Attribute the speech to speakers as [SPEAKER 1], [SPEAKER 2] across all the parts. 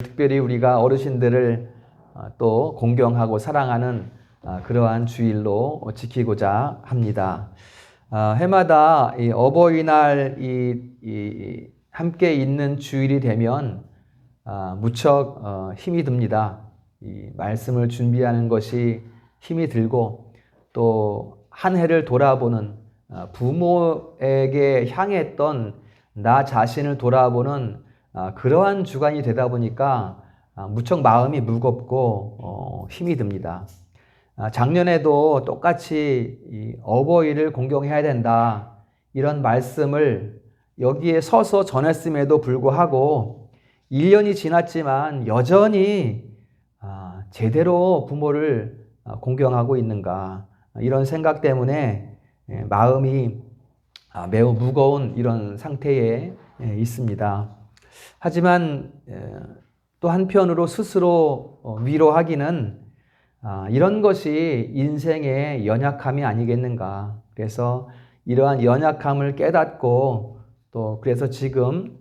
[SPEAKER 1] 특별히 우리가 어르신들을 또 공경하고 사랑하는 그러한 주일로 지키고자 합니다. 해마다 이 어버이날 함께 있는 주일이 되면 무척 힘이 듭니다. 이 말씀을 준비하는 것이 힘이 들고 또 한 해를 돌아보는 부모에게 향했던 나 자신을 돌아보는 그러한 주간이 되다 보니까 무척 마음이 무겁고 힘이 듭니다. 작년에도 똑같이 이 어버이를 공경해야 된다 이런 말씀을 여기에 서서 전했음에도 불구하고 1년이 지났지만 여전히 제대로 부모를 공경하고 있는가 이런 생각 때문에 마음이 매우 무거운 이런 상태에 있습니다. 하지만 또 한편으로 스스로 위로하기는 이런 것이 인생의 연약함이 아니겠는가. 그래서 이러한 연약함을 깨닫고 또 그래서 지금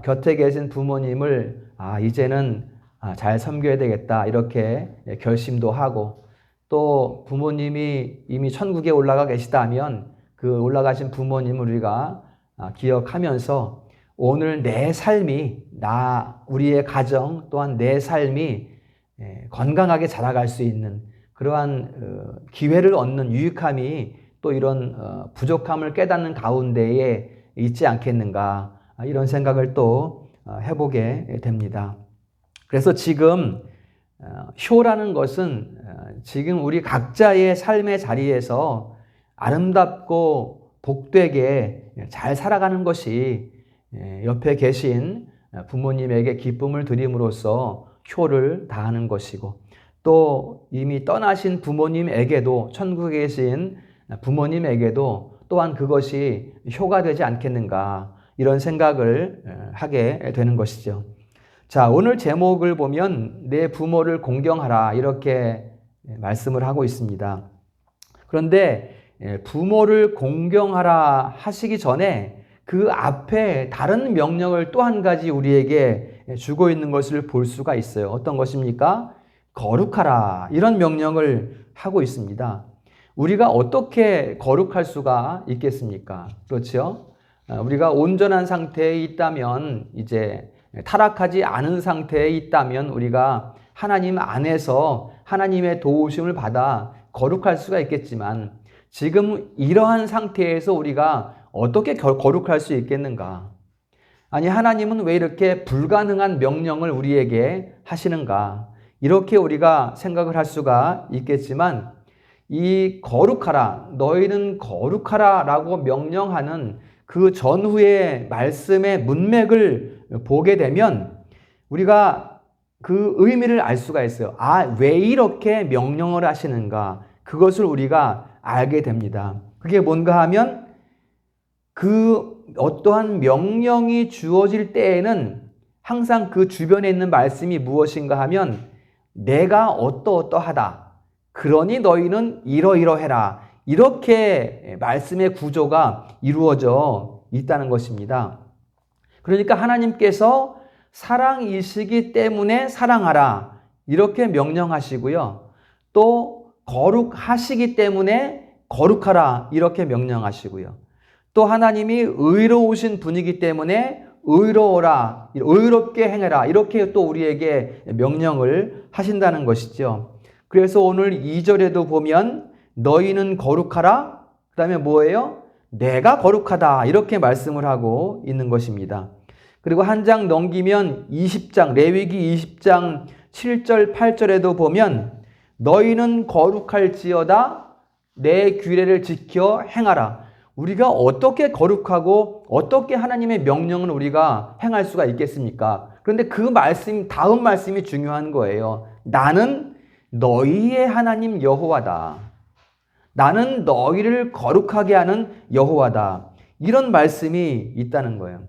[SPEAKER 1] 곁에 계신 부모님을 이제는 잘 섬겨야 되겠다 이렇게 결심도 하고 또 부모님이 이미 천국에 올라가 계시다면 그 올라가신 부모님을 우리가 기억하면서 오늘 내 삶이 우리의 가정 또한 내 삶이 건강하게 자라갈 수 있는 그러한 기회를 얻는 유익함이 또 이런 부족함을 깨닫는 가운데에 있지 않겠는가 이런 생각을 또 해보게 됩니다. 그래서 지금 효라는 것은 지금 우리 각자의 삶의 자리에서 아름답고 복되게 잘 살아가는 것이 옆에 계신 부모님에게 기쁨을 드림으로써 효를 다하는 것이고 또 이미 떠나신 부모님에게도 천국에 계신 부모님에게도 또한 그것이 효가 되지 않겠는가 이런 생각을 하게 되는 것이죠. 자, 오늘 제목을 보면 내 부모를 공경하라 이렇게 말씀을 하고 있습니다. 그런데 부모를 공경하라 하시기 전에 그 앞에 다른 명령을 또 한 가지 우리에게 주고 있는 것을 볼 수가 있어요. 어떤 것입니까? 거룩하라 이런 명령을 하고 있습니다. 우리가 어떻게 거룩할 수가 있겠습니까? 그렇죠? 우리가 온전한 상태에 있다면 이제 타락하지 않은 상태에 있다면 우리가 하나님 안에서 하나님의 도우심을 받아 거룩할 수가 있겠지만 지금 이러한 상태에서 우리가 어떻게 거룩할 수 있겠는가? 아니 하나님은 왜 이렇게 불가능한 명령을 우리에게 하시는가? 이렇게 우리가 생각을 할 수가 있겠지만 이 거룩하라, 너희는 거룩하라 라고 명령하는 그 전후의 말씀의 문맥을 보게 되면 우리가 그 의미를 알 수가 있어요. 왜 이렇게 명령을 하시는가? 그것을 우리가 알게 됩니다. 그게 뭔가 하면 그 어떠한 명령이 주어질 때에는 항상 그 주변에 있는 말씀이 무엇인가 하면 내가 어떠하다. 그러니 너희는 이러이러해라. 이렇게 말씀의 구조가 이루어져 있다는 것입니다. 그러니까 하나님께서 사랑이시기 때문에 사랑하라 이렇게 명령하시고요. 또 거룩하시기 때문에 거룩하라 이렇게 명령하시고요. 또 하나님이 의로우신 분이기 때문에 의로워라, 의롭게 행해라 이렇게 또 우리에게 명령을 하신다는 것이죠. 그래서 오늘 2절에도 보면 너희는 거룩하라 그 다음에 뭐예요? 내가 거룩하다 이렇게 말씀을 하고 있는 것입니다. 그리고 한 장 넘기면 20장 레위기 20장 7절 8절에도 보면 너희는 거룩할지어다 내 규례를 지켜 행하라. 우리가 어떻게 거룩하고 어떻게 하나님의 명령을 우리가 행할 수가 있겠습니까? 그런데 그 말씀 다음 말씀이 중요한 거예요. 나는 너희의 하나님 여호와다. 나는 너희를 거룩하게 하는 여호와다. 이런 말씀이 있다는 거예요.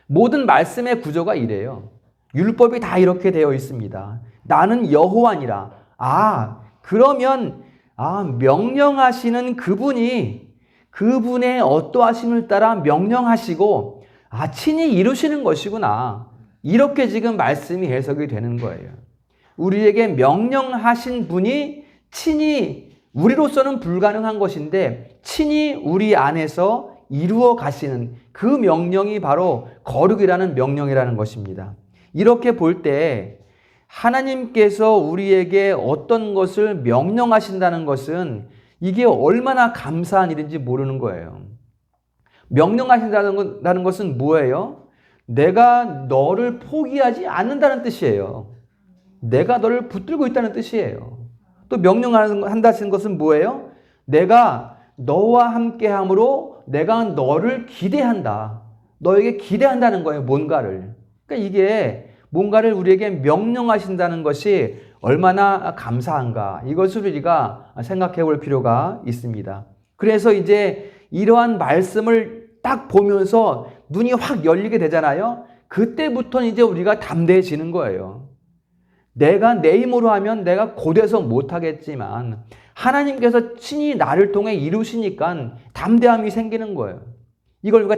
[SPEAKER 1] 모든 말씀의 구조가 이래요. 율법이 다 이렇게 되어 있습니다. 나는 여호와니라. 그러면 명령하시는 그분의 어떠하심을 따라 명령하시고 친히 이루시는 것이구나. 이렇게 지금 말씀이 해석이 되는 거예요. 우리에게 명령하신 분이 친히 우리로서는 불가능한 것인데 친히 우리 안에서 이루어 가시는 그 명령이 바로 거룩이라는 명령이라는 것입니다. 이렇게 볼 때 하나님께서 우리에게 어떤 것을 명령하신다는 것은 이게 얼마나 감사한 일인지 모르는 거예요. 명령하신다는 것은 뭐예요? 내가 너를 포기하지 않는다는 뜻이에요. 내가 너를 붙들고 있다는 뜻이에요. 또 명령한다는 것은 뭐예요? 내가 너와 함께함으로 내가 너를 기대한다. 너에게 기대한다는 거예요. 뭔가를. 그러니까 이게 뭔가를 우리에게 명령하신다는 것이 얼마나 감사한가. 이것을 우리가 생각해 볼 필요가 있습니다. 그래서 이제 이러한 말씀을 딱 보면서 눈이 확 열리게 되잖아요. 그때부터는 이제 우리가 담대해지는 거예요. 내가 내 힘으로 하면 내가 곧해서 못하겠지만 하나님께서 친히 나를 통해 이루시니까 담대함이 생기는 거예요. 이걸 우리가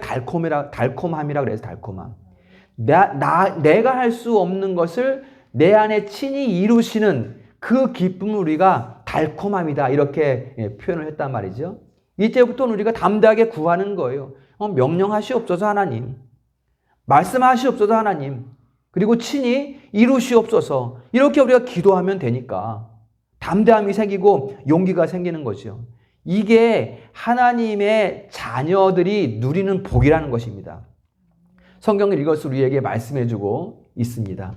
[SPEAKER 1] 달콤함이라 그래서 달콤함. 내가 할 수 없는 것을 내 안에 친히 이루시는 그 기쁨을 우리가 달콤함이다 이렇게 표현을 했단 말이죠. 이때부터는 우리가 담대하게 구하는 거예요. 명령하시옵소서 하나님. 말씀하시옵소서 하나님. 그리고 친히 이루시옵소서. 이렇게 우리가 기도하면 되니까 담대함이 생기고 용기가 생기는 거죠. 이게 하나님의 자녀들이 누리는 복이라는 것입니다. 성경을 이것을 우리에게 말씀해주고 있습니다.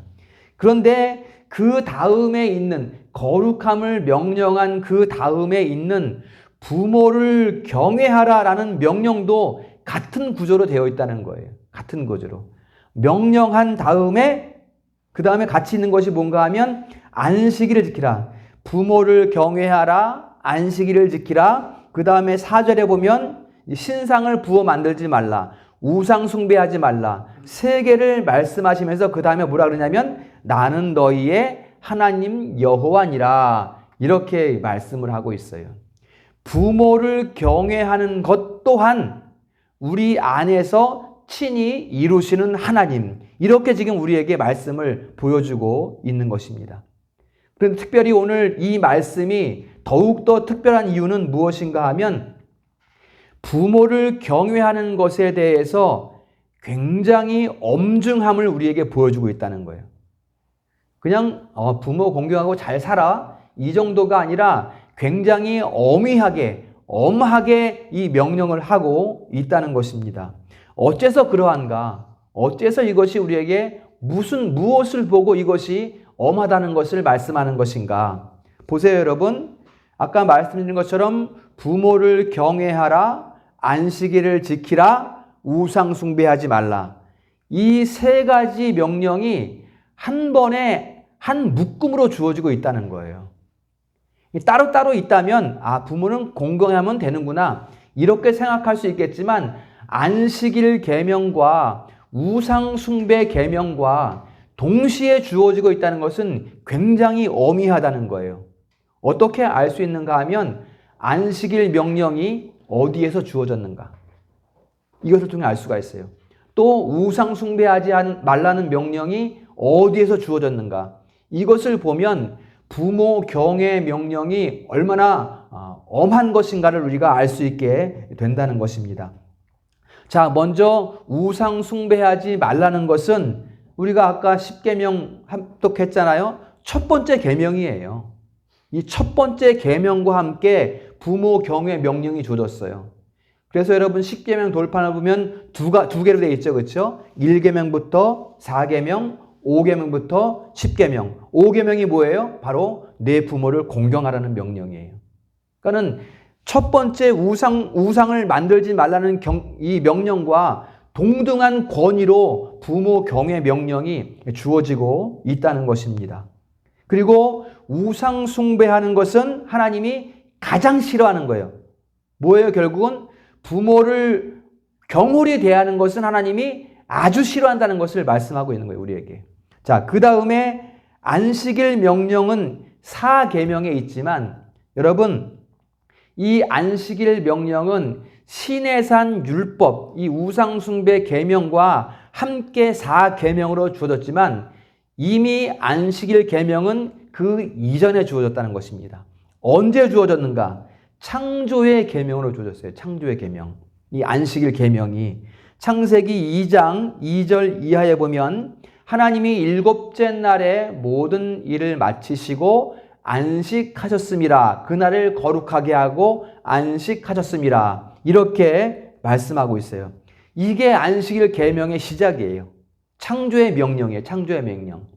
[SPEAKER 1] 그런데 그 다음에 있는 거룩함을 명령한 그 다음에 있는 부모를 경외하라라는 명령도 같은 구조로 되어 있다는 거예요. 같은 구조로. 명령한 다음에 그 다음에 같이 있는 것이 뭔가 하면 안식일을 지키라. 부모를 경외하라. 안식일을 지키라. 그 다음에 4절에 보면 신상을 부어 만들지 말라. 우상 숭배하지 말라. 세 개를 말씀하시면서 그 다음에 뭐라 그러냐면 나는 너희의 하나님 여호와니라. 이렇게 말씀을 하고 있어요. 부모를 경외하는 것 또한 우리 안에서 친히 이루시는 하나님. 이렇게 지금 우리에게 말씀을 보여주고 있는 것입니다. 그런데 특별히 오늘 이 말씀이 더욱더 특별한 이유는 무엇인가 하면 부모를 경외하는 것에 대해서 굉장히 엄중함을 우리에게 보여주고 있다는 거예요. 그냥 부모 공경하고 잘 살아 이 정도가 아니라 굉장히 엄하게 이 명령을 하고 있다는 것입니다. 어째서 그러한가? 어째서 이것이 우리에게 무엇을 보고 이것이 엄하다는 것을 말씀하는 것인가? 보세요, 여러분. 아까 말씀드린 것처럼 부모를 경외하라, 안식일을 지키라, 우상 숭배하지 말라. 이 세 가지 명령이 한 번에 한 묶음으로 주어지고 있다는 거예요. 따로따로 있다면 부모는 공경하면 되는구나 이렇게 생각할 수 있겠지만 안식일 계명과 우상 숭배 계명과 동시에 주어지고 있다는 것은 굉장히 엄히하다는 거예요. 어떻게 알 수 있는가 하면 안식일 명령이 어디에서 주어졌는가 이것을 통해 알 수가 있어요. 또 우상 숭배하지 말라는 명령이 어디에서 주어졌는가 이것을 보면 부모 경외 명령이 얼마나 엄한 것인가를 우리가 알 수 있게 된다는 것입니다. 자, 먼저 우상 숭배하지 말라는 것은 우리가 아까 10계명 합독했잖아요. 첫 번째 계명이에요. 이 첫 번째 계명과 함께 부모 경외 명령이 주어졌어요. 그래서 여러분 10계명 돌판을 보면 두 개로 되어 있죠. 그렇죠? 1계명부터 4계명, 5계명부터 10계명. 5계명이 뭐예요? 바로 내 부모를 공경하라는 명령이에요. 그러니까는 첫 번째 우상을 만들지 말라는 이 명령과 동등한 권위로 부모 경외 명령이 주어지고 있다는 것입니다. 그리고 우상 숭배하는 것은 하나님이 가장 싫어하는 거예요. 뭐예요? 결국은 부모를 경홀히 대하는 것은 하나님이 아주 싫어한다는 것을 말씀하고 있는 거예요, 우리에게. 자, 그 다음에 안식일 명령은 4계명에 있지만 여러분 이 안식일 명령은 시내산 율법, 이 우상숭배 계명과 함께 4계명으로 주어졌지만 이미 안식일 계명은 그 이전에 주어졌다는 것입니다. 언제 주어졌는가? 창조의 계명으로 주어졌어요. 창조의 계명. 이 안식일 계명이 창세기 2장 2절 이하에 보면 하나님이 7째 날에 모든 일을 마치시고 안식하셨음이라. 그날을 거룩하게 하고 안식하셨음이라. 이렇게 말씀하고 있어요. 이게 안식일 계명의 시작이에요. 창조의 명령이에요. 창조의 명령.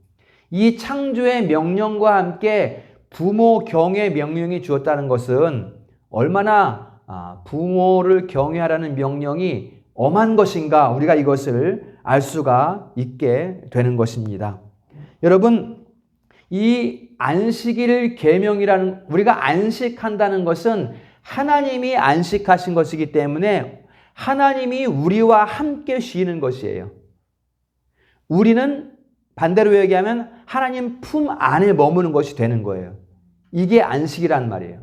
[SPEAKER 1] 이 창조의 명령과 함께 부모 경외의 명령이 주었다는 것은 얼마나 부모를 경외하라는 명령이 엄한 것인가 우리가 이것을 알 수가 있게 되는 것입니다. 여러분, 이 안식일 계명이라는 우리가 안식한다는 것은 하나님이 안식하신 것이기 때문에 하나님이 우리와 함께 쉬는 것이에요. 우리는 반대로 얘기하면 하나님 품 안에 머무는 것이 되는 거예요. 이게 안식이란 말이에요.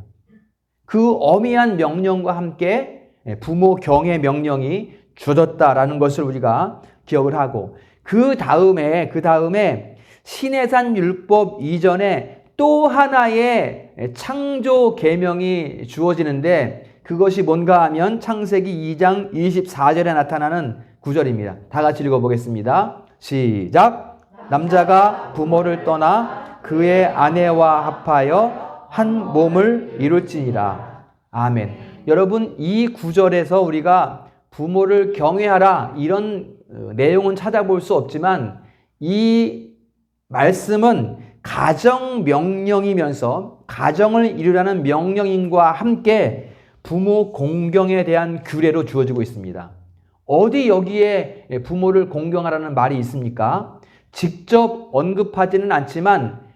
[SPEAKER 1] 그 어미한 명령과 함께 부모 경외 명령이 주어졌다라는 것을 우리가 기억을 하고 그 다음에 시내산 율법 이전에 또 하나의 창조 계명이 주어지는데 그것이 뭔가 하면 창세기 2장 24절에 나타나는 구절입니다. 다 같이 읽어보겠습니다. 시작. 남자가 부모를 떠나 그의 아내와 합하여 한 몸을 이룰지니라. 아멘. 여러분, 이 구절에서 우리가 부모를 경외하라 이런 내용은 찾아볼 수 없지만 이 말씀은 가정 명령이면서 가정을 이루라는 명령인과 함께 부모 공경에 대한 규례로 주어지고 있습니다. 어디 여기에 부모를 공경하라는 말이 있습니까? 직접 언급하지는 않지만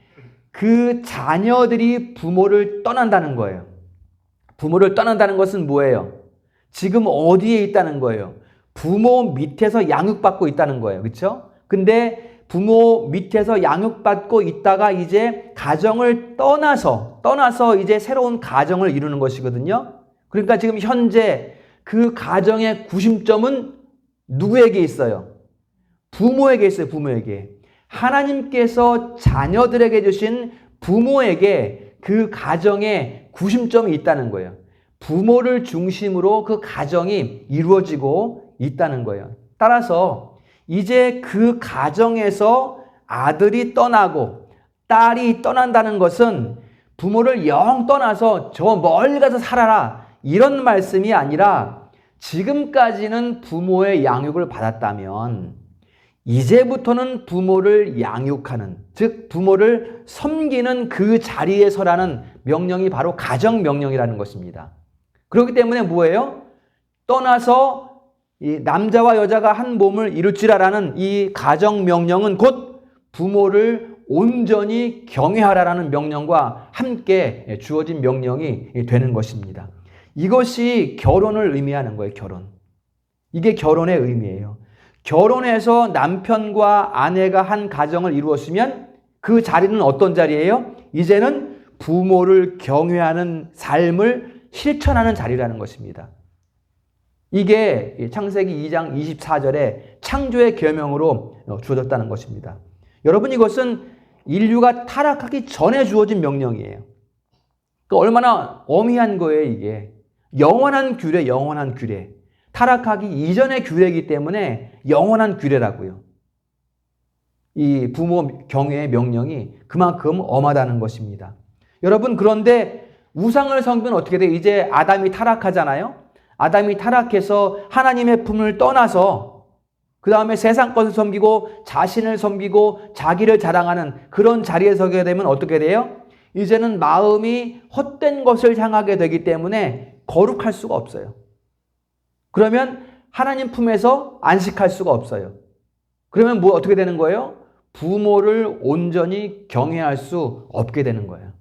[SPEAKER 1] 그 자녀들이 부모를 떠난다는 거예요. 부모를 떠난다는 것은 뭐예요? 지금 어디에 있다는 거예요? 부모 밑에서 양육받고 있다는 거예요. 그렇죠? 근데 부모 밑에서 양육받고 있다가 이제 가정을 떠나서 이제 새로운 가정을 이루는 것이거든요. 그러니까 지금 현재 그 가정의 구심점은 누구에게 있어요? 부모에게 있어요. 부모에게. 하나님께서 자녀들에게 주신 부모에게 그 가정의 구심점이 있다는 거예요. 부모를 중심으로 그 가정이 이루어지고 있다는 거예요. 따라서 이제 그 가정에서 아들이 떠나고 딸이 떠난다는 것은 부모를 영 떠나서 저 멀리 가서 살아라 이런 말씀이 아니라 지금까지는 부모의 양육을 받았다면 이제부터는 부모를 양육하는, 즉 부모를 섬기는 그 자리에 서라는 명령이 바로 가정명령이라는 것입니다. 그렇기 때문에 뭐예요? 떠나서 이 남자와 여자가 한 몸을 이룰지라라는 이 가정명령은 곧 부모를 온전히 경외하라라는 명령과 함께 주어진 명령이 되는 것입니다. 이것이 결혼을 의미하는 거예요. 결혼. 이게 결혼의 의미예요. 결혼해서 남편과 아내가 한 가정을 이루었으면 그 자리는 어떤 자리예요? 이제는 부모를 경외하는 삶을 실천하는 자리라는 것입니다. 이게 창세기 2장 24절에 창조의 계명으로 주어졌다는 것입니다. 여러분, 이것은 인류가 타락하기 전에 주어진 명령이에요. 그러니까 얼마나 어미한 거예요, 이게. 영원한 규례, 영원한 규례. 타락하기 이전의 규례이기 때문에 영원한 규례라고요. 이 부모 경외의 명령이 그만큼 엄하다는 것입니다. 여러분, 그런데 우상을 섬기면 어떻게 돼요? 이제 아담이 타락하잖아요. 아담이 타락해서 하나님의 품을 떠나서 그 다음에 세상 것을 섬기고 자신을 섬기고 자기를 자랑하는 그런 자리에 서게 되면 어떻게 돼요? 이제는 마음이 헛된 것을 향하게 되기 때문에 거룩할 수가 없어요. 그러면 하나님 품에서 안식할 수가 없어요. 그러면 뭐 어떻게 되는 거예요? 부모를 온전히 경외할 수 없게 되는 거예요.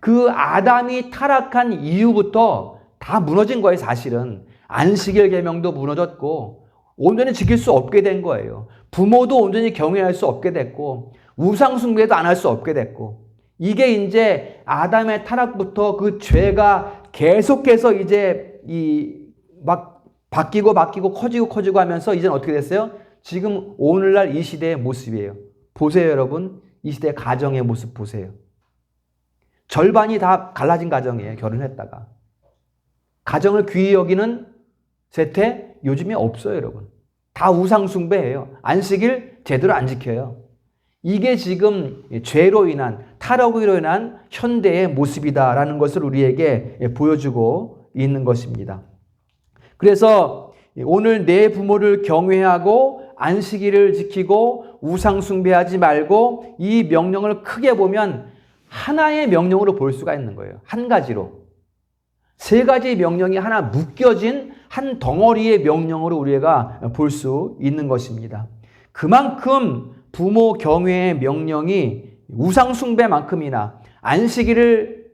[SPEAKER 1] 그 아담이 타락한 이후부터 다 무너진 거예요, 사실은. 안식일 계명도 무너졌고 온전히 지킬 수 없게 된 거예요. 부모도 온전히 경외할 수 없게 됐고 우상 숭배도 안 할 수 없게 됐고 이게 이제 아담의 타락부터 그 죄가 계속해서 이제 막 바뀌고 커지고 하면서 이제는 어떻게 됐어요? 지금 오늘날 이 시대의 모습이에요. 보세요, 여러분. 이 시대 가정의 모습 보세요. 절반이 다 갈라진 가정이에요. 결혼했다가. 가정을 귀히 여기는 세태 요즘에 없어요, 여러분. 다 우상숭배예요. 안식일 제대로 안 지켜요. 이게 지금 죄로 인한, 타락으로 인한 현대의 모습이다라는 것을 우리에게 보여주고 있는 것입니다. 그래서 오늘 내 부모를 경외하고 안식일을 지키고 우상숭배하지 말고, 이 명령을 크게 보면 하나의 명령으로 볼 수가 있는 거예요. 한 가지로. 세 가지 명령이 하나 묶여진 한 덩어리의 명령으로 우리가 볼 수 있는 것입니다. 그만큼 부모 경외의 명령이 우상숭배만큼이나 안식일을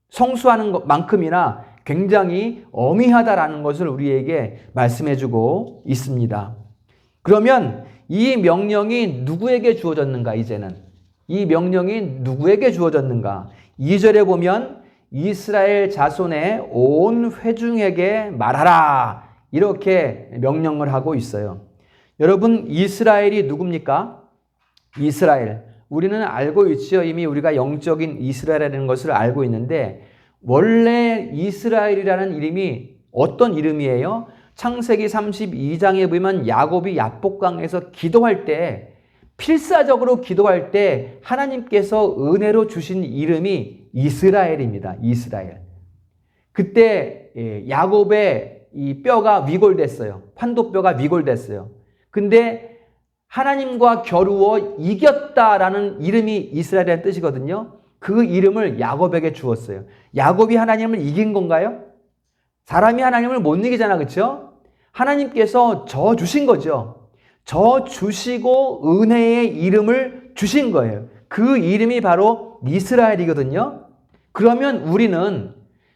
[SPEAKER 1] 성수하는 것만큼이나 굉장히 엄위하다라는 것을 우리에게 말씀해주고 있습니다. 그러면 이 명령이 누구에게 주어졌는가? 이제는 이 명령이 누구에게 주어졌는가? 2절에 보면 이스라엘 자손의 온 회중에게 말하라, 이렇게 명령을 하고 있어요. 여러분, 이스라엘이 누굽니까? 이스라엘. 우리는 알고 있죠. 이미 우리가 영적인 이스라엘이라는 것을 알고 있는데, 원래 이스라엘이라는 이름이 어떤 이름이에요? 창세기 32장에 보면 야곱이 야복강에서 기도할 때, 필사적으로 기도할 때 하나님께서 은혜로 주신 이름이 이스라엘입니다. 이스라엘. 그때 야곱의 이 뼈가 위골됐어요. 환도뼈가 위골됐어요. 근데 하나님과 겨루어 이겼다라는 이름이 이스라엘이라는 뜻이거든요. 그 이름을 야곱에게 주었어요. 야곱이 하나님을 이긴 건가요? 사람이 하나님을 못 이기잖아, 그렇죠? 하나님께서 저 주신 거죠. 저 주시고 은혜의 이름을 주신 거예요. 그 이름이 바로 이스라엘이거든요. 그러면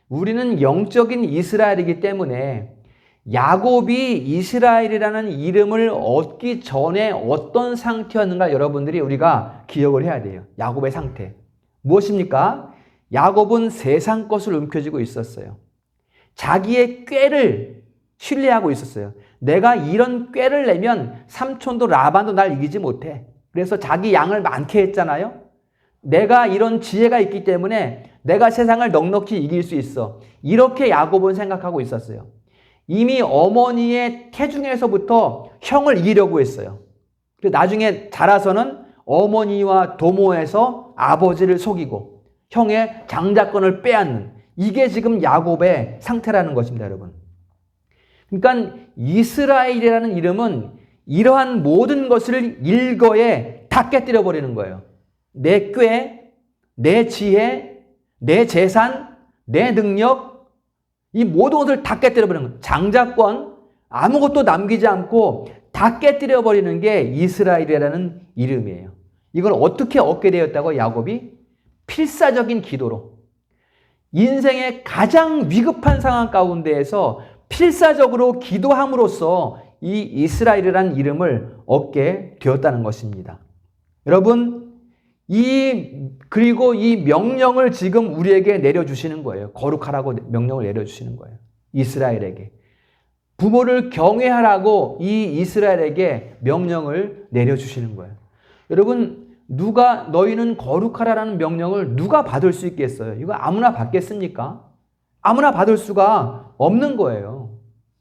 [SPEAKER 1] 우리는 영적인 이스라엘이기 때문에 야곱이 이스라엘이라는 이름을 얻기 전에 어떤 상태였는가 여러분들이 우리가 기억을 해야 돼요. 야곱의 상태. 무엇입니까? 야곱은 세상 것을 움켜쥐고 있었어요. 자기의 꾀를 신뢰하고 있었어요. 내가 이런 꾀를 내면 삼촌도 라반도 날 이기지 못해. 그래서 자기 양을 많게 했잖아요. 내가 이런 지혜가 있기 때문에 내가 세상을 넉넉히 이길 수 있어. 이렇게 야곱은 생각하고 있었어요. 이미 어머니의 태중에서부터 형을 이기려고 했어요. 그래서 나중에 자라서는 어머니와 도모해서 아버지를 속이고 형의 장자권을 빼앗는, 이게 지금 야곱의 상태라는 것입니다, 여러분. 그러니까 이스라엘이라는 이름은 이러한 모든 것을 일거에 다 깨뜨려 버리는 거예요. 내 꾀, 내 지혜, 내 재산, 내 능력, 이 모든 것을 다 깨뜨려 버리는 거예요. 장자권, 아무것도 남기지 않고 다 깨뜨려 버리는 게 이스라엘이라는 이름이에요. 이걸 어떻게 얻게 되었다고? 야곱이 필사적인 기도로, 인생의 가장 위급한 상황 가운데에서 필사적으로 기도함으로써 이 이스라엘이라는 이름을 얻게 되었다는 것입니다. 여러분, 그리고 이 명령을 지금 우리에게 내려주시는 거예요. 거룩하라고 명령을 내려주시는 거예요. 이스라엘에게. 부모를 경외하라고 이 이스라엘에게 명령을 내려주시는 거예요. 여러분, 너희는 거룩하라는 명령을 누가 받을 수 있겠어요? 이거 아무나 받겠습니까? 아무나 받을 수가 없는 거예요.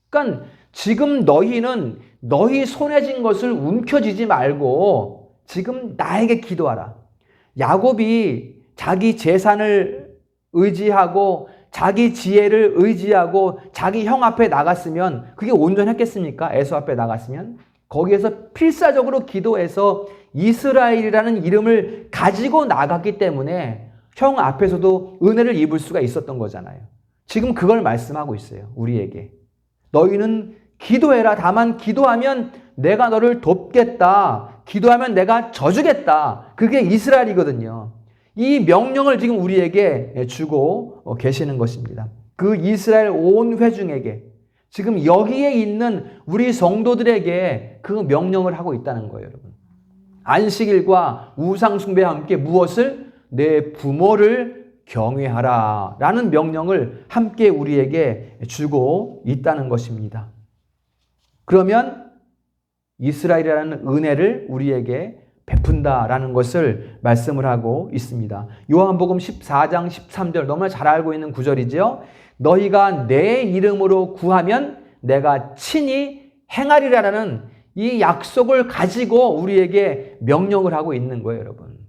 [SPEAKER 1] 그러니까 지금 너희는 너희 손에 쥔 것을 움켜쥐지 말고 지금 나에게 기도하라. 야곱이 자기 재산을 의지하고 자기 지혜를 의지하고 자기 형 앞에 나갔으면 그게 온전했겠습니까? 에서 앞에 나갔으면. 거기에서 필사적으로 기도해서 이스라엘이라는 이름을 가지고 나갔기 때문에 형 앞에서도 은혜를 입을 수가 있었던 거잖아요. 지금 그걸 말씀하고 있어요. 우리에게. 너희는 기도해라. 다만 기도하면 내가 너를 돕겠다. 기도하면 내가 져주겠다. 그게 이스라엘이거든요. 이 명령을 지금 우리에게 주고 계시는 것입니다. 그 이스라엘 온 회중에게, 지금 여기에 있는 우리 성도들에게 그 명령을 하고 있다는 거예요, 여러분. 안식일과 우상숭배와 함께 무엇을? 내 부모를 경외하라 라는 명령을 함께 우리에게 주고 있다는 것입니다. 그러면 이스라엘이라는 은혜를 우리에게 베푼다라는 것을 말씀을 하고 있습니다. 요한복음 14장 13절 너무나 잘 알고 있는 구절이죠. 너희가 내 이름으로 구하면 내가 친히 행하리라라는 이 약속을 가지고 우리에게 명령을 하고 있는 거예요, 여러분.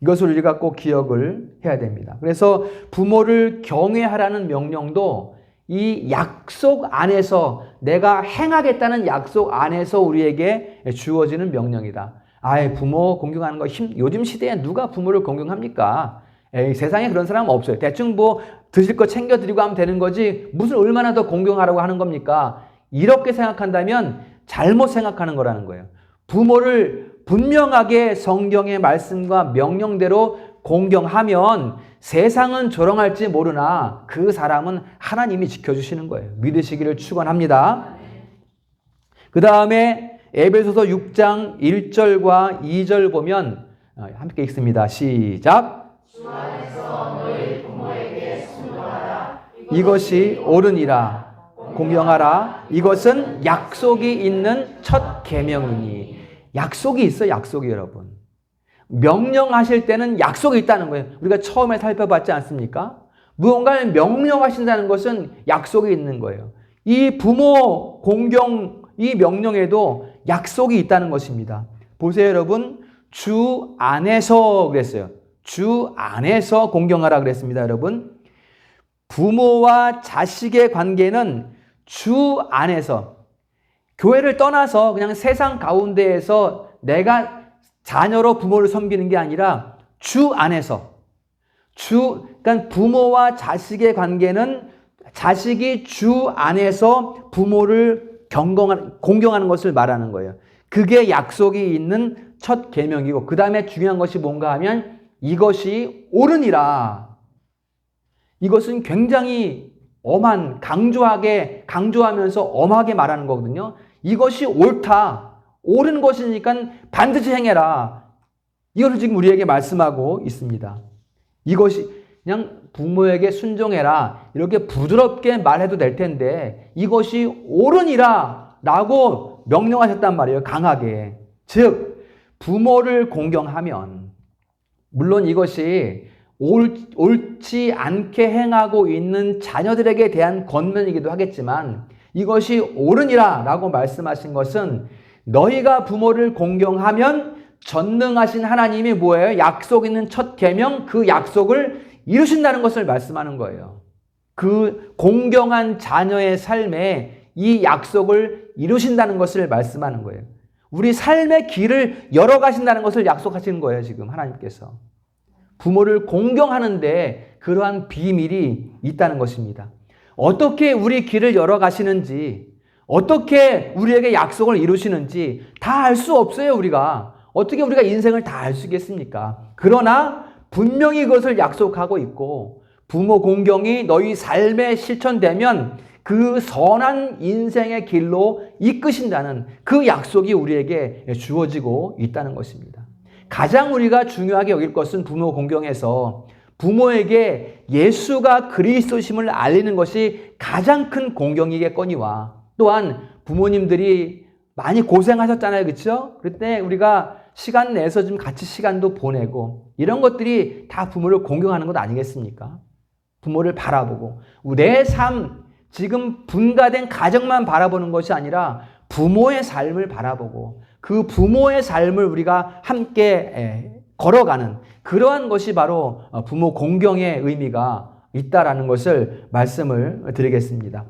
[SPEAKER 1] 이것을 우리가 꼭 기억을 해야 됩니다. 그래서 부모를 경외하라는 명령도 이 약속 안에서 내가 행하겠다는 약속 안에서 우리에게 주어지는 명령이다. 아예 부모 공경하는 거 요즘 시대에 누가 부모를 공경합니까? 에이, 세상에 그런 사람 없어요. 대충 뭐 드실 거 챙겨드리고 하면 되는 거지 무슨 얼마나 더 공경하라고 하는 겁니까? 이렇게 생각한다면 잘못 생각하는 거라는 거예요. 부모를 분명하게 성경의 말씀과 명령대로 공경하면 세상은 조롱할지 모르나 그 사람은 하나님이 지켜주시는 거예요. 믿으시기를 축원합니다. 그 다음에 에베소서 6장 1절과 2절 보면 함께 읽습니다. 시작. 주 안에서 너희 부모에게 순종하라. 이것이 옳으니라. 공경하라. 이것은 약속이 있는 첫 계명이니. 약속이 있어요. 약속이 여러분. 명령하실 때는 약속이 있다는 거예요. 우리가 처음에 살펴봤지 않습니까? 무언가를 명령하신다는 것은 약속이 있는 거예요. 이 부모 공경 이 명령에도 약속이 있다는 것입니다. 보세요, 여러분. 주 안에서 그랬어요. 주 안에서 공경하라 그랬습니다, 여러분. 부모와 자식의 관계는 주 안에서, 교회를 떠나서 그냥 세상 가운데에서 내가 자녀로 부모를 섬기는 게 아니라 주 안에서, 그러니까 부모와 자식의 관계는 자식이 주 안에서 부모를 공경하는 것을 말하는 거예요. 그게 약속이 있는 첫 계명이고, 그 다음에 중요한 것이 뭔가 하면 이것이 옳으니라. 이것은 굉장히 강조하면서 엄하게 말하는 거거든요. 이것이 옳다. 옳은 것이니까 반드시 행해라. 이것을 지금 우리에게 말씀하고 있습니다. 이것이 그냥 부모에게 순종해라. 이렇게 부드럽게 말해도 될 텐데 이것이 옳으니라 라고 명령하셨단 말이에요. 강하게. 즉 부모를 공경하면 물론 이것이 옳지 않게 행하고 있는 자녀들에게 대한 권면이기도 하겠지만 이것이 옳으니라 라고 말씀하신 것은 너희가 부모를 공경하면 전능하신 하나님이 뭐예요? 약속 있는 첫 계명, 그 약속을 이루신다는 것을 말씀하는 거예요. 그 공경한 자녀의 삶에 이 약속을 이루신다는 것을 말씀하는 거예요. 우리 삶의 길을 열어가신다는 것을 약속하시는 거예요, 지금 하나님께서. 부모를 공경하는데 그러한 비밀이 있다는 것입니다. 어떻게 우리 길을 열어가시는지, 어떻게 우리에게 약속을 이루시는지 다 알 수 없어요, 우리가. 어떻게 우리가 인생을 다 알 수 있겠습니까? 그러나 분명히 그것을 약속하고 있고 부모 공경이 너희 삶에 실천되면 그 선한 인생의 길로 이끄신다는 그 약속이 우리에게 주어지고 있다는 것입니다. 가장 우리가 중요하게 여길 것은 부모 공경에서 부모에게 예수가 그리스도심을 알리는 것이 가장 큰 공경이겠거니와 또한 부모님들이 많이 고생하셨잖아요. 그렇죠? 그때 우리가 시간 내서 좀 같이 시간도 보내고 이런 것들이 다 부모를 공경하는 것 아니겠습니까? 부모를 바라보고 내 삶, 지금 분가된 가정만 바라보는 것이 아니라 부모의 삶을 바라보고 그 부모의 삶을 우리가 함께 걸어가는 그러한 것이 바로 부모 공경의 의미가 있다라는 것을 말씀을 드리겠습니다.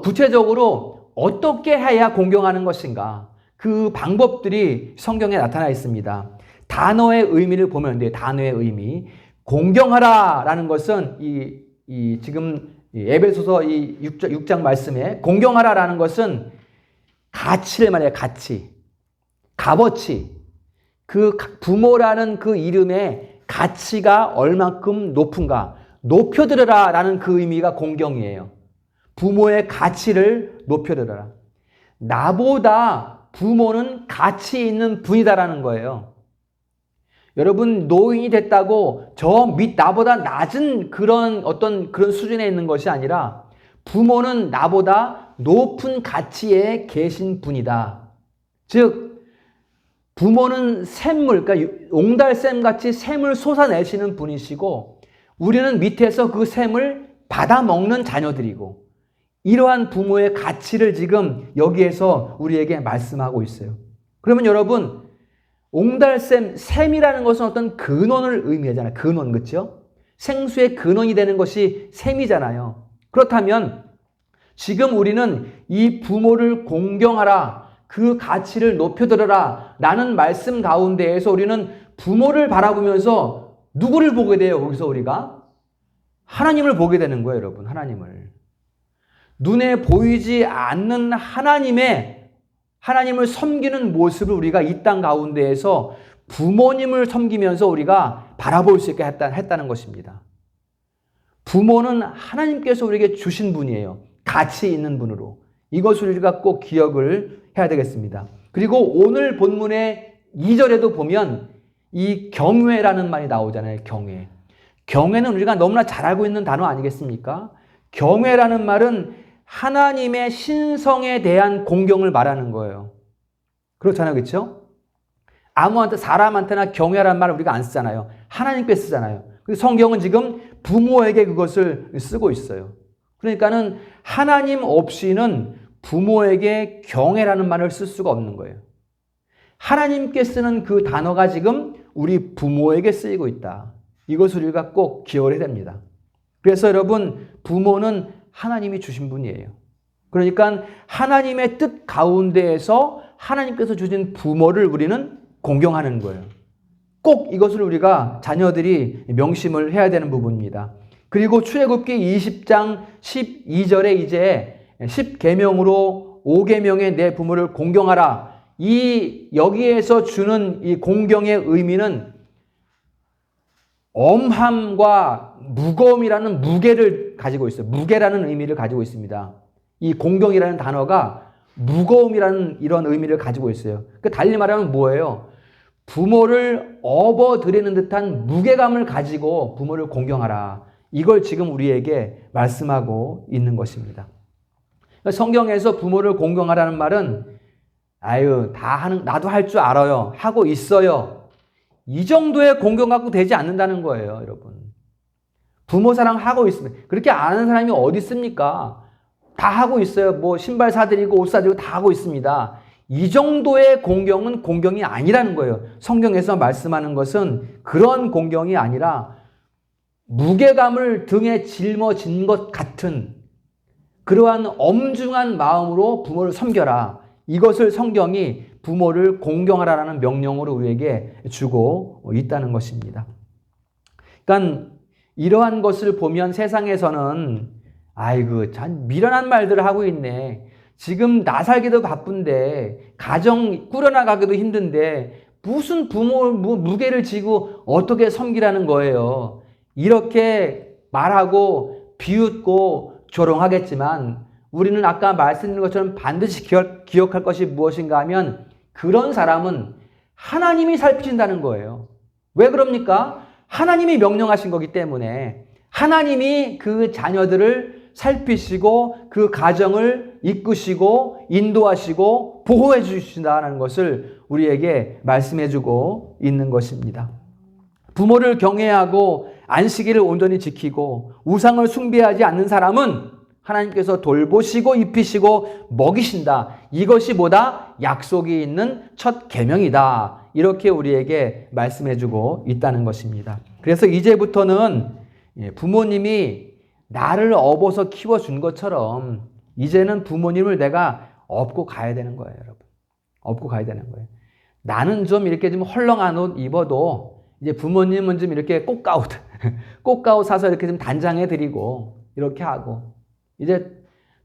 [SPEAKER 1] 구체적으로 어떻게 해야 공경하는 것인가? 그 방법들이 성경에 나타나 있습니다. 단어의 의미를 보면 돼요. 단어의 의미. 공경하라라는 것은 지금 에베소서 6장 말씀에 공경하라라는 것은 가치를 말해요. 가치. 값어치. 그 부모라는 그 이름의 가치가 얼만큼 높은가. 높여들으라라는 그 의미가 공경이에요. 부모의 가치를 높여들어라. 나보다 부모는 가치 있는 분이다라는 거예요. 여러분 노인이 됐다고 나보다 낮은 그런 수준에 있는 것이 아니라 부모는 나보다 높은 가치에 계신 분이다. 즉 부모는 샘물, 그러니까 옹달샘 같이 샘을 솟아내시는 분이시고 우리는 밑에서 그 샘을 받아먹는 자녀들이고 이러한 부모의 가치를 지금 여기에서 우리에게 말씀하고 있어요. 그러면 여러분 옹달샘, 샘이라는 것은 어떤 근원을 의미하잖아요. 근원, 그렇죠? 생수의 근원이 되는 것이 샘이잖아요. 그렇다면 지금 우리는 이 부모를 공경하라, 그 가치를 높여들어라 라는 말씀 가운데에서 우리는 부모를 바라보면서 누구를 보게 돼요? 거기서 우리가 하나님을 보게 되는 거예요, 여러분. 하나님을. 눈에 보이지 않는 하나님을 섬기는 모습을 우리가 이 땅 가운데에서 부모님을 섬기면서 우리가 바라볼 수 있게 했다는 것입니다. 부모는 하나님께서 우리에게 주신 분이에요. 가치 있는 분으로. 이것을 우리가 꼭 기억을 해야 되겠습니다. 그리고 오늘 본문의 2절에도 보면 이 경외라는 말이 나오잖아요. 경외. 경외는 우리가 너무나 잘 알고 있는 단어 아니겠습니까? 경외라는 말은 하나님의 신성에 대한 공경을 말하는 거예요. 그렇잖아요. 그렇죠? 아무한테 사람한테나 경외라는 말을 우리가 안 쓰잖아요. 하나님께 쓰잖아요. 그래서 성경은 지금 부모에게 그것을 쓰고 있어요. 그러니까는 하나님 없이는 부모에게 경외라는 말을 쓸 수가 없는 거예요. 하나님께 쓰는 그 단어가 지금 우리 부모에게 쓰이고 있다. 이것을 우리가 꼭 기억을 해야 됩니다. 그래서 여러분 부모는 하나님이 주신 분이에요. 그러니까 하나님의 뜻 가운데에서 하나님께서 주신 부모를 우리는 공경하는 거예요. 꼭 이것을 우리가 자녀들이 명심을 해야 되는 부분입니다. 그리고 출애굽기 20장 12절에 이제 10계명으로 5계명의 내 부모를 공경하라. 여기에서 주는 이 공경의 의미는 엄함과 무거움이라는 무게를 가지고 있어요. 무게라는 의미를 가지고 있습니다. 이 공경이라는 단어가 무거움이라는 이런 의미를 가지고 있어요. 달리 말하면 뭐예요? 부모를 업어드리는 듯한 무게감을 가지고 부모를 공경하라. 이걸 지금 우리에게 말씀하고 있는 것입니다. 성경에서 부모를 공경하라는 말은 나도 할 줄 알아요. 하고 있어요. 이 정도의 공경 갖고 되지 않는다는 거예요, 여러분. 부모 사랑하고 있습니다. 그렇게 안 하는 사람이 어디 있습니까? 다 하고 있어요. 뭐 신발 사드리고 옷 사드리고 다 하고 있습니다. 이 정도의 공경은 공경이 아니라는 거예요. 성경에서 말씀하는 것은 그런 공경이 아니라 무게감을 등에 짊어진 것 같은 그러한 엄중한 마음으로 부모를 섬겨라. 이것을 성경이 부모를 공경하라는 명령으로 우리에게 주고 있다는 것입니다. 그러니까 이러한 것을 보면 세상에서는 참 미련한 말들을 하고 있네. 지금 나 살기도 바쁜데 가정 꾸려나가기도 힘든데 무슨 부모 무게를 지고 어떻게 섬기라는 거예요. 이렇게 말하고 비웃고 조롱하겠지만 우리는 아까 말씀드린 것처럼 반드시 기억할 것이 무엇인가 하면 그런 사람은 하나님이 살피신다는 거예요. 왜 그럽니까? 하나님이 명령하신 거기 때문에 하나님이 그 자녀들을 살피시고 그 가정을 이끄시고 인도하시고 보호해 주신다는 것을 우리에게 말씀해 주고 있는 것입니다. 부모를 경외하고 안식일을 온전히 지키고 우상을 숭배하지 않는 사람은 하나님께서 돌보시고 입히시고 먹이신다. 이것이 뭐다? 약속이 있는 첫 계명이다. 이렇게 우리에게 말씀해 주고 있다는 것입니다. 그래서 이제부터는 부모님이 나를 업어서 키워준 것처럼 이제는 부모님을 내가 업고 가야 되는 거예요, 여러분. 업고 가야 되는 거예요. 나는 좀 이렇게 좀 헐렁한 옷 입어도 이제 부모님은 좀 이렇게 꽃가옷 사서 이렇게 좀 단장해 드리고 이렇게 하고 이제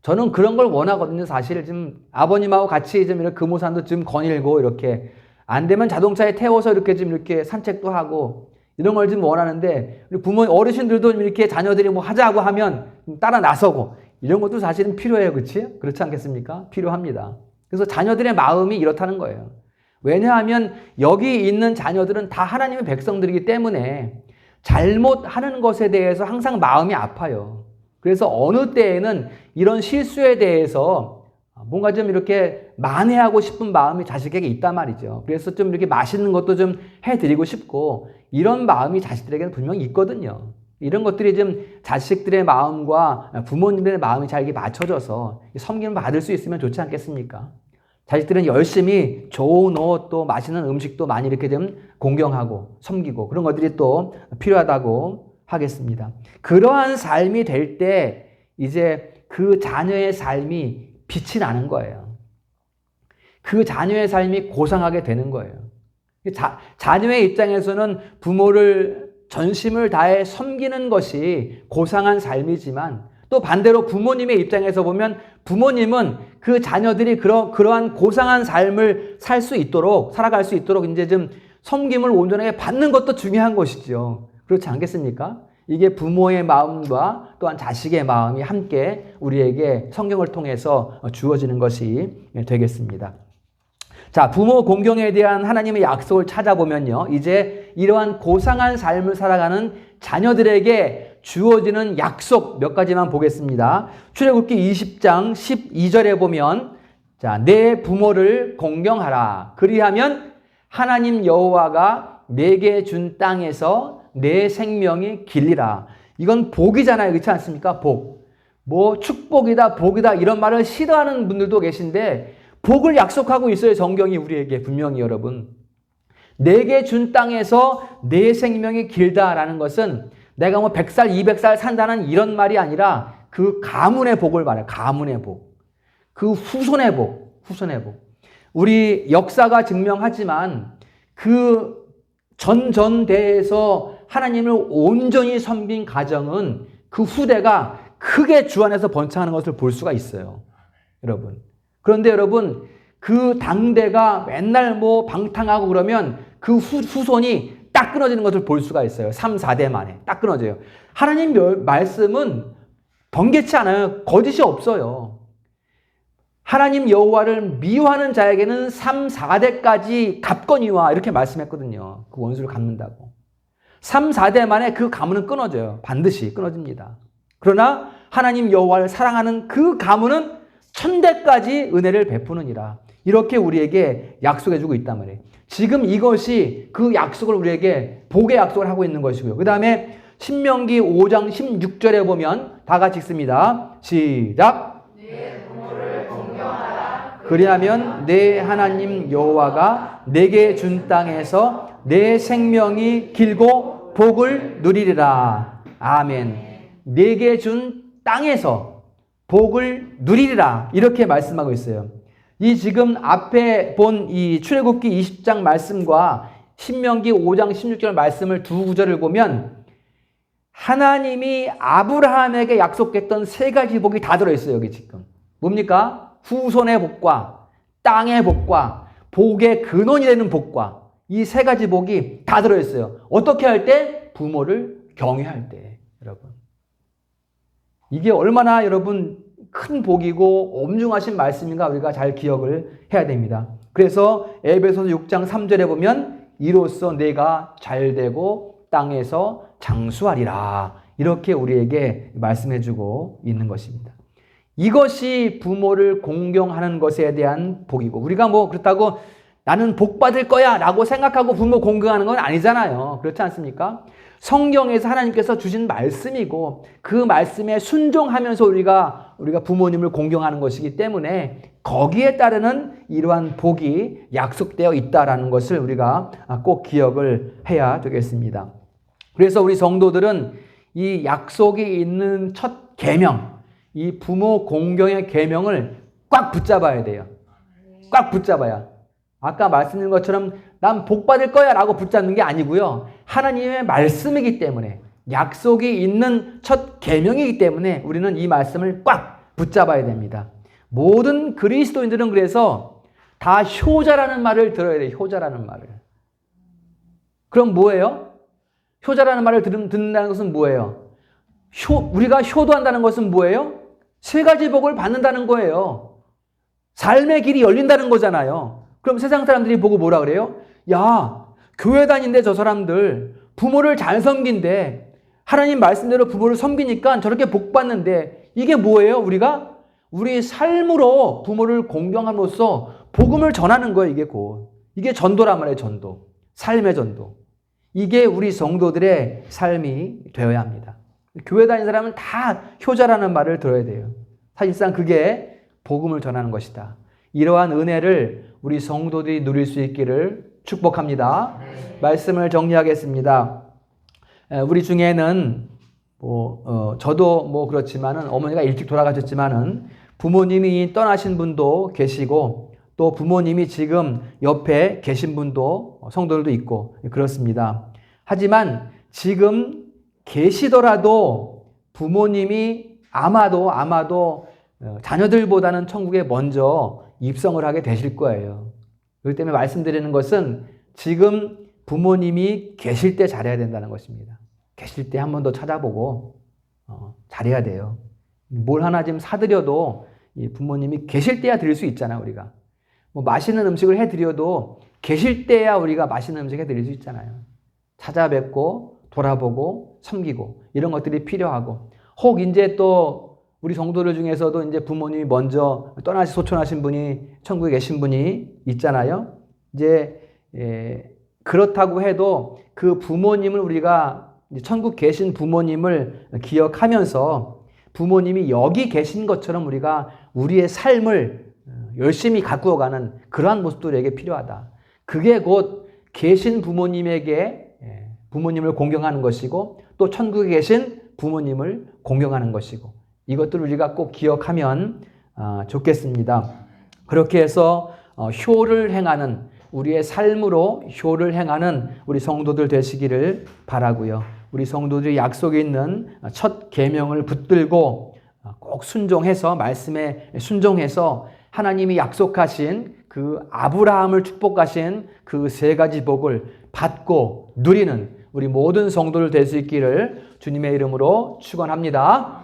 [SPEAKER 1] 저는 그런 걸 원하거든요. 사실 좀 아버님하고 같이 좀 이렇게 금오산도 좀 거닐고 이렇게 안 되면 자동차에 태워서 이렇게 좀 이렇게 산책도 하고 이런 걸 좀 원하는데 우리 부모 어르신들도 좀 이렇게 자녀들이 뭐 하자고 하면 따라 나서고 이런 것도 사실은 필요해요. 그렇지 않겠습니까? 필요합니다. 그래서 자녀들의 마음이 이렇다는 거예요. 왜냐하면 여기 있는 자녀들은 다 하나님의 백성들이기 때문에 잘못하는 것에 대해서 항상 마음이 아파요. 그래서 어느 때에는 이런 실수에 대해서 뭔가 좀 이렇게 만회하고 싶은 마음이 자식에게 있단 말이죠. 그래서 좀 이렇게 맛있는 것도 좀 해드리고 싶고 이런 마음이 자식들에게는 분명히 있거든요. 이런 것들이 좀 자식들의 마음과 부모님들의 마음이 잘 맞춰져서 섬김을 받을 수 있으면 좋지 않겠습니까? 자식들은 열심히 좋은 옷, 또 맛있는 음식도 많이 이렇게 좀 공경하고 섬기고 그런 것들이 또 필요하다고 하겠습니다. 그러한 삶이 될 때 이제 그 자녀의 삶이 빛이 나는 거예요. 그 자녀의 삶이 고상하게 되는 거예요. 자녀의 입장에서는 부모를 전심을 다해 섬기는 것이 고상한 삶이지만 또 반대로 부모님의 입장에서 보면 부모님은 그 자녀들이 그러한 고상한 삶을 살아갈 수 있도록 이제 좀 섬김을 온전하게 받는 것도 중요한 것이죠. 그렇지 않겠습니까? 이게 부모의 마음과 또한 자식의 마음이 함께 우리에게 성경을 통해서 주어지는 것이 되겠습니다. 자, 부모 공경에 대한 하나님의 약속을 찾아보면요. 이제 이러한 고상한 삶을 살아가는 자녀들에게 주어지는 약속 몇 가지만 보겠습니다. 출애굽기 20장 12절에 보면 자, 내 부모를 공경하라. 그리하면 하나님 여호와가 내게 준 땅에서 내 생명이 길리라. 이건 복이잖아요. 그렇지 않습니까? 복. 뭐 축복이다, 복이다 이런 말을 싫어하는 분들도 계신데 복을 약속하고 있어요. 성경이 우리에게 분명히 여러분. 내게 준 땅에서 내 생명이 길다라는 것은 내가 뭐 100살, 200살 산다는 이런 말이 아니라 그 가문의 복을 말해요. 가문의 복. 그 후손의 복. 후손의 복. 우리 역사가 증명하지만 그 전대에서 하나님을 온전히 섬긴 가정은 그 후대가 크게 주 안에서 번창하는 것을 볼 수가 있어요. 여러분. 그런데 여러분, 그 당대가 맨날 뭐 방탕하고 그러면 그 후손이 딱 끊어지는 것을 볼 수가 있어요. 3, 4대 만에 딱 끊어져요. 하나님 말씀은 번개치 않아요. 거짓이 없어요. 하나님 여호와를 미워하는 자에게는 3, 4대까지 갚거니와 이렇게 말씀했거든요. 그 원수를 갚는다고. 3, 4대 만에 그 가문은 끊어져요. 반드시 끊어집니다. 그러나 하나님 여호와를 사랑하는 그 가문은 1000대까지 은혜를 베푸느니라. 이렇게 우리에게 약속해주고 있단 말이에요. 지금 이것이 그 약속을 우리에게 복의 약속을 하고 있는 것이고요. 그 다음에 신명기 5장 16절에 보면 다 같이 읽습니다. 시작. 내 부모를 공경하라. 그리하면 내 하나님 여호와가 내게 준 땅에서 내 생명이 길고 복을 누리리라. 아멘. 내게 준 땅에서 복을 누리리라. 이렇게 말씀하고 있어요. 이 지금 앞에 본 이 출애굽기 20장 말씀과 신명기 5장 16절 말씀을 두 구절을 보면 하나님이 아브라함에게 약속했던 세 가지 복이 다 들어있어요. 여기 지금. 뭡니까? 후손의 복과 땅의 복과 복의 근원이 되는 복과 이 세 가지 복이 다 들어있어요. 어떻게 할 때? 부모를 경외할 때. 여러분. 이게 얼마나 여러분 큰 복이고 엄중하신 말씀인가 우리가 잘 기억을 해야 됩니다. 그래서 에베소서 6장 3절에 보면 이로써 내가 잘되고 땅에서 장수하리라. 이렇게 우리에게 말씀해주고 있는 것입니다. 이것이 부모를 공경하는 것에 대한 복이고 우리가 뭐 그렇다고 나는 복 받을 거야 라고 생각하고 부모 공경하는 건 아니잖아요. 그렇지 않습니까? 성경에서 하나님께서 주신 말씀이고 그 말씀에 순종하면서 우리가 부모님을 공경하는 것이기 때문에 거기에 따르는 이러한 복이 약속되어 있다라는 것을 우리가 꼭 기억을 해야 되겠습니다. 그래서 우리 성도들은 이 약속이 있는 첫 계명, 이 부모 공경의 계명을 꽉 붙잡아야 돼요. 꽉 붙잡아야. 아까 말씀드린 것처럼 난 복 받을 거야 라고 붙잡는 게 아니고요. 하나님의 말씀이기 때문에 약속이 있는 첫 계명이기 때문에 우리는 이 말씀을 꽉 붙잡아야 됩니다. 모든 그리스도인들은 그래서 다 효자라는 말을 들어야 돼요. 효자라는 말을. 그럼 뭐예요? 효자라는 말을 듣는다는 것은 뭐예요? 우리가 효도한다는 것은 뭐예요? 세 가지 복을 받는다는 거예요. 삶의 길이 열린다는 거잖아요. 그럼 세상 사람들이 보고 뭐라 그래요? 야, 교회 다닌데 저 사람들 부모를 잘 섬긴대. 하나님 말씀대로 부모를 섬기니까 저렇게 복 받는데 이게 뭐예요? 우리가 우리 삶으로 부모를 공경함으로써 복음을 전하는 거예요. 이게 곧. 이게 전도란 말이에요. 전도. 삶의 전도. 이게 우리 성도들의 삶이 되어야 합니다. 교회 다니는 사람은 다 효자라는 말을 들어야 돼요. 사실상 그게 복음을 전하는 것이다. 이러한 은혜를 우리 성도들이 누릴 수 있기를 축복합니다. 말씀을 정리하겠습니다. 우리 중에는 저도 그렇지만은 어머니가 일찍 돌아가셨지만은 부모님이 떠나신 분도 계시고 또 부모님이 지금 옆에 계신 분도 성도들도 있고 그렇습니다. 하지만 지금 계시더라도 부모님이 아마도 자녀들보다는 천국에 먼저 입성을 하게 되실 거예요. 그렇기 때문에 말씀드리는 것은 지금 부모님이 계실 때 잘해야 된다는 것입니다. 계실 때 한 번 더 찾아보고 잘해야 돼요. 뭘 하나 지금 사드려도 이 부모님이 계실 때야 드릴 수 있잖아. 우리가 맛있는 음식을 해드려도 계실 때야 우리가 맛있는 음식 해드릴 수 있잖아요. 찾아뵙고 돌아보고 섬기고 이런 것들이 필요하고, 혹 이제 또 우리 성도들 중에서도 이제 부모님이 먼저 소천하신 분이 천국에 계신 분이 있잖아요. 이제 그렇다고 해도 그 부모님을 우리가 천국 계신 부모님을 기억하면서 부모님이 여기 계신 것처럼 우리가 우리의 삶을 열심히 가꾸어가는 그러한 모습들에게 필요하다. 그게 곧 계신 부모님에게 부모님을 공경하는 것이고 또 천국에 계신 부모님을 공경하는 것이고, 이것들을 우리가 꼭 기억하면 좋겠습니다. 그렇게 해서 효를 행하는, 우리의 삶으로 효를 행하는 우리 성도들 되시기를 바라고요. 우리 성도들이 약속에 있는 첫 계명을 붙들고 꼭 순종해서, 말씀에 순종해서 하나님이 약속하신 그 아브라함을 축복하신 그 세 가지 복을 받고 누리는 우리 모든 성도들 될 수 있기를 주님의 이름으로 축원합니다.